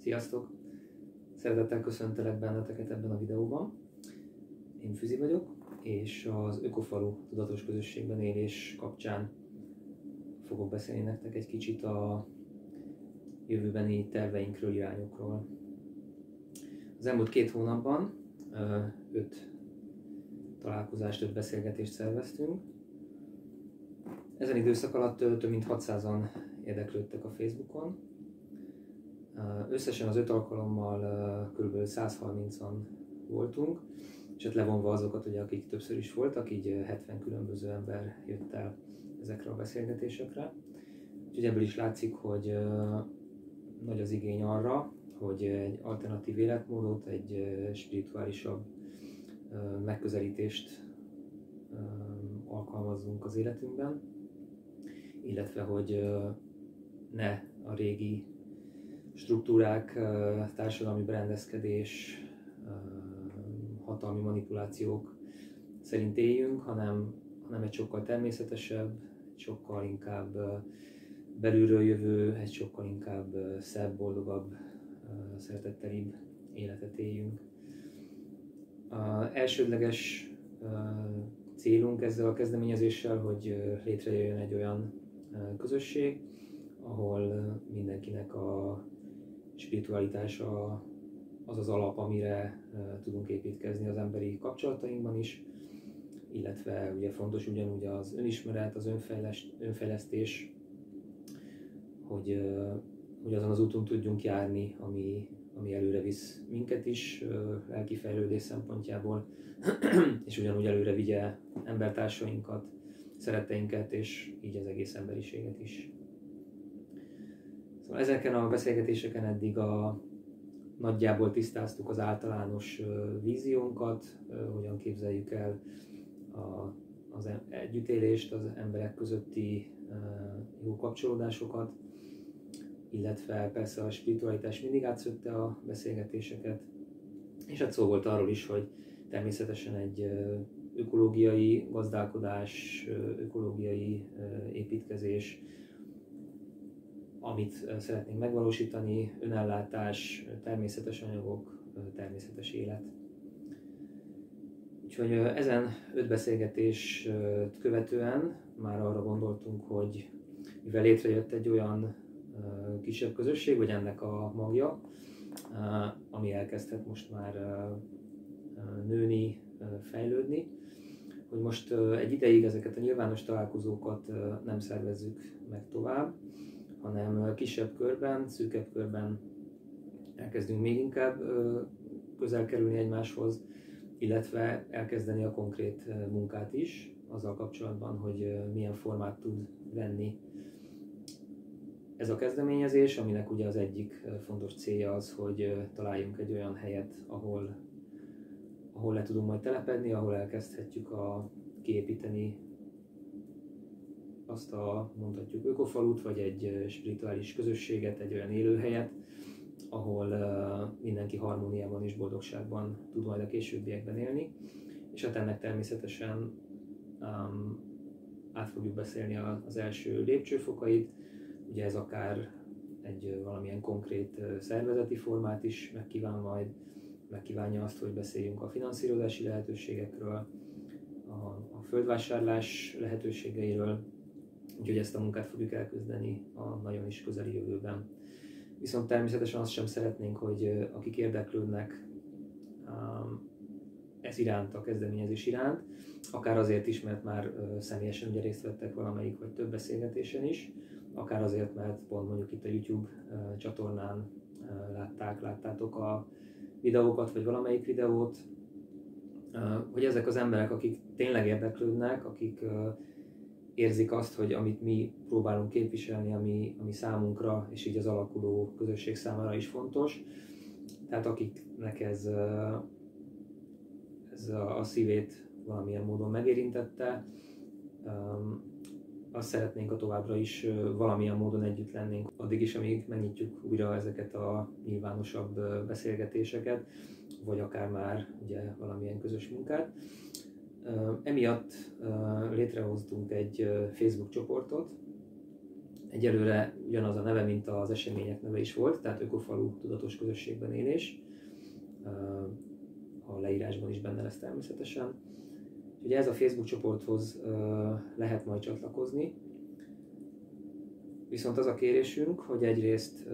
Sziasztok! Szeretettel köszöntelek benneteket ebben a videóban. Én Füzi vagyok, és az Ökofalu tudatos közösségben élés kapcsán fogok beszélni nektek egy kicsit a jövőbeni terveinkről, irányokról. Az elmúlt 2 hónapban 5 találkozást, 5 beszélgetést szerveztünk. Ezen időszak alatt több mint 600-an érdeklődtek a Facebookon. Összesen az 5 alkalommal kb. 130-an voltunk, és hát levonva azokat, ugye, akik többször is voltak, így 70 különböző ember jött el ezekre a beszélgetésekre. Úgyhogy ebből is látszik, hogy nagy az igény arra, hogy egy alternatív életmódot, egy spirituálisabb megközelítést alkalmazzunk az életünkben, illetve hogy ne a régi struktúrák, társadalmi berendezkedés, hatalmi manipulációk szerint éljünk, hanem egy sokkal természetesebb, egy sokkal inkább belülről jövő, egy sokkal inkább szebb, boldogabb, szeretettelibb életet éljünk. Elsődleges célunk ezzel a kezdeményezéssel, hogy létrejöjjön egy olyan közösség, ahol mindenkinek a spiritualitása az az alap, amire tudunk építkezni az emberi kapcsolatainkban is, illetve ugye fontos ugyanúgy az önismeret, az önfejlesztés, hogy azon az úton tudjunk járni, ami előre visz minket is lelki fejlődés szempontjából, és ugyanúgy előre vigye embertársainkat, szeretteinket, és így az egész emberiséget is. Szóval ezeken a beszélgetéseken eddig nagyjából tisztáztuk az általános víziónkat, hogyan képzeljük el az együttélést, az emberek közötti jó kapcsolódásokat, illetve persze a spiritualitás mindig átszötte a beszélgetéseket, és hát szó volt arról is, hogy természetesen egy ökológiai gazdálkodás, ökológiai építkezés, amit szeretnénk megvalósítani, önellátás, természetes anyagok, természetes élet. Úgyhogy ezen 5 beszélgetést követően már arra gondoltunk, hogy mivel létrejött egy olyan kisebb közösség, vagy ennek a magja, ami elkezdhet most már nőni, fejlődni, hogy most egy ideig ezeket a nyilvános találkozókat nem szervezzük meg tovább, hanem kisebb körben, szűkebb körben elkezdünk még inkább közel kerülni egymáshoz, illetve elkezdeni a konkrét munkát is, azzal kapcsolatban, hogy milyen formát tud venni ez a kezdeményezés, aminek ugye az egyik fontos célja az, hogy találjunk egy olyan helyet, ahol le tudunk majd telepedni, ahol elkezdhetjük kiépíteni azt mondhatjuk ökofalut, vagy egy spirituális közösséget, egy olyan élőhelyet, ahol mindenki harmóniában és boldogságban tud majd a későbbiekben élni. És hát ennek természetesen át fogjuk beszélni az első lépcsőfokait. Ugye ez akár egy valamilyen konkrét szervezeti formát is megkívánja azt, hogy beszéljünk a finanszírozási lehetőségekről, a földvásárlás lehetőségeiről, úgyhogy ezt a munkát fogjuk elkezdeni a nagyon is közeli jövőben. Viszont természetesen azt sem szeretnénk, hogy akik érdeklődnek ez iránt, a kezdeményezés iránt, akár azért is, mert már személyesen ugye részt vettek valamelyik vagy több beszélgetésen is, akár azért, mert pont mondjuk itt a YouTube csatornán láttátok a videókat, vagy valamelyik videót, hogy ezek az emberek, akik tényleg érdeklődnek, akik érzik azt, hogy amit mi próbálunk képviselni, ami számunkra, és így az alakuló közösség számára is fontos, tehát akiknek ez a szívét valamilyen módon megérintette, azt szeretnénk, ha továbbra is valamilyen módon együtt lennénk, addig is, amíg megnyitjuk újra ezeket a nyilvánosabb beszélgetéseket, vagy akár már ugye valamilyen közös munkát. Emiatt létrehoztunk egy Facebook csoportot, Egyelőre ugyanaz a neve, mint az események neve is volt, tehát Ökofalu tudatos közösségben élés. A leírásban is benne lesz természetesen. Ugye ez a Facebook csoporthoz lehet majd csatlakozni, viszont az a kérésünk, hogy egyrészt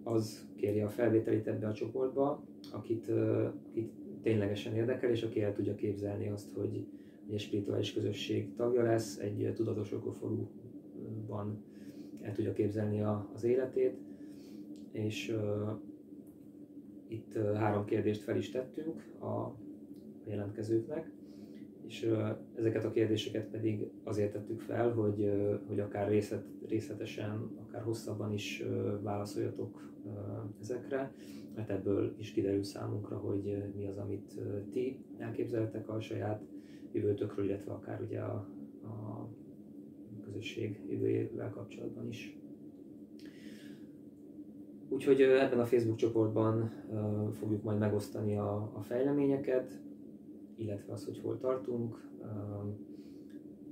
az kérje a felvételit ebbe a csoportba, akit ténylegesen érdekel, és aki el tudja képzelni azt, hogy egy spirituális közösség tagja lesz, egy tudatos ökofaluban el tudja képzelni az életét, és itt 3 kérdést fel is tettünk a jelentkezőknek, és ezeket a kérdéseket pedig azért tettük fel, hogy akár részletesen, akár hosszabban is válaszoljatok ezekre, mert ebből is kiderül számunkra, hogy mi az, amit ti elképzeltek a saját jövőtökről, illetve akár ugye a közösség jövőjével kapcsolatban is. Úgyhogy ebben a Facebook csoportban fogjuk majd megosztani a fejleményeket, illetve az, hogy hol tartunk,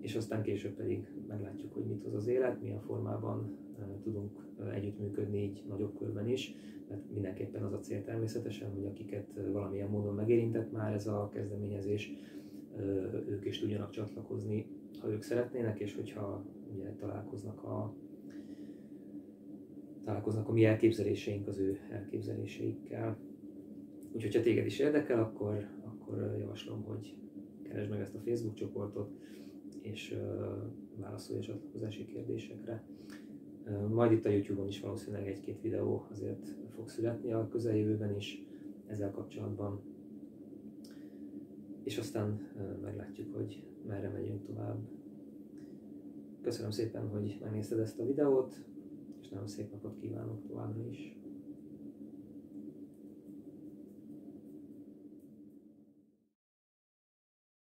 és aztán később pedig meglátjuk, hogy mit hoz az élet, milyen formában tudunk együttműködni így nagyobb körben is, mert mindenképpen az a cél természetesen, hogy akiket valamilyen módon megérintett már ez a kezdeményezés, ők is tudjanak csatlakozni, ha ők szeretnének, és hogyha ugye találkoznak a mi elképzeléseink az ő elképzeléseikkel. Úgyhogy ha téged is érdekel, akkor javaslom, hogy keresd meg ezt a Facebook csoportot, és válaszolj a csatlakozási kérdésekre. Majd itt a YouTube-on is valószínűleg 1-2 videó azért fog születni a közeljövőben is ezzel kapcsolatban. És aztán meglátjuk, hogy merre megyünk tovább. Köszönöm szépen, hogy megnézted ezt a videót, és nagyon szép napot kívánok továbbra is.